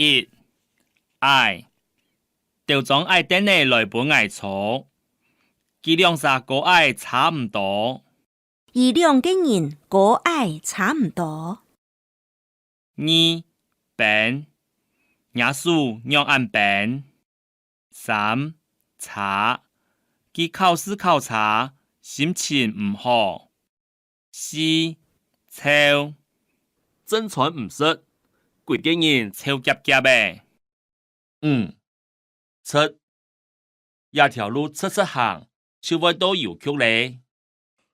一爱调装爱等你来本爱错，佢兩啥個愛差唔多。伊兩個人個愛差唔多。二病耶穌讓按病。三查佢考試考差，心情唔好。四臭真傳唔識，幾個人臭夾夾嘅。五七一條路出行，就會到郵局咧。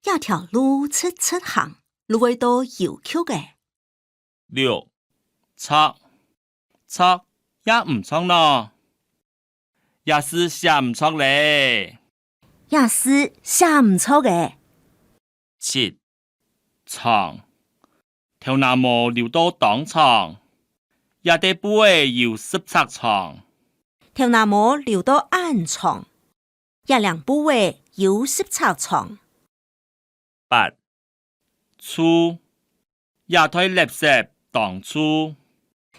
一條路出行，路會到郵局嘅。六測也唔錯咯，也是寫唔錯咧。也是寫唔錯嘅。七床條那麼留到當床，也得不會有17床。條那麼留到暗床，也兩部位有17床。八厝也推垃圾當厝，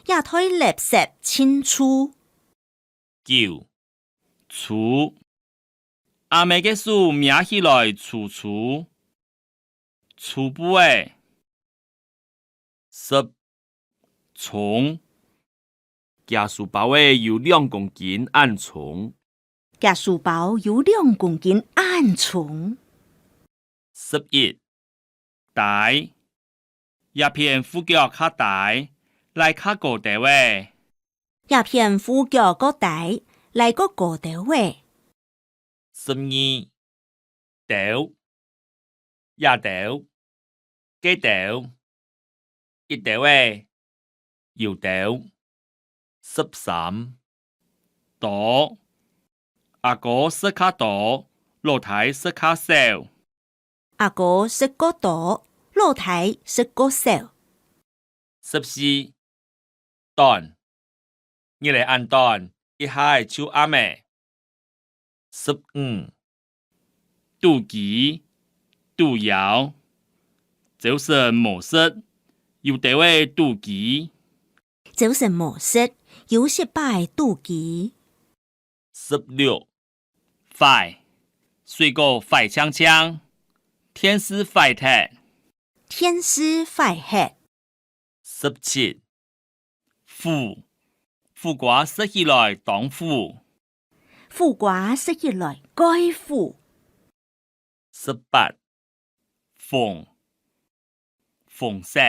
也推垃圾清厝。九厝阿妹嘅書名起來厝厝，厝不誒。十蟲夾書包誒有2公斤暗蟲，夾書包有2公斤暗蟲。11帶一片副腳卡帶來卡個地位，一片副腳個帶來個地位。12豆也豆幾豆一豆誒有豆。13多阿哥識卡多，老太識卡少。阿哥識個多，老太識個少。14段你嚟按段一下就啱咩。15肚臍肚腰就是模式有地位肚臍，就是模式有18肚臍。16快水果快槍槍，天使快踢，天使快吃。17苦瓜食起來當苦，苦瓜食起來該苦。18縫色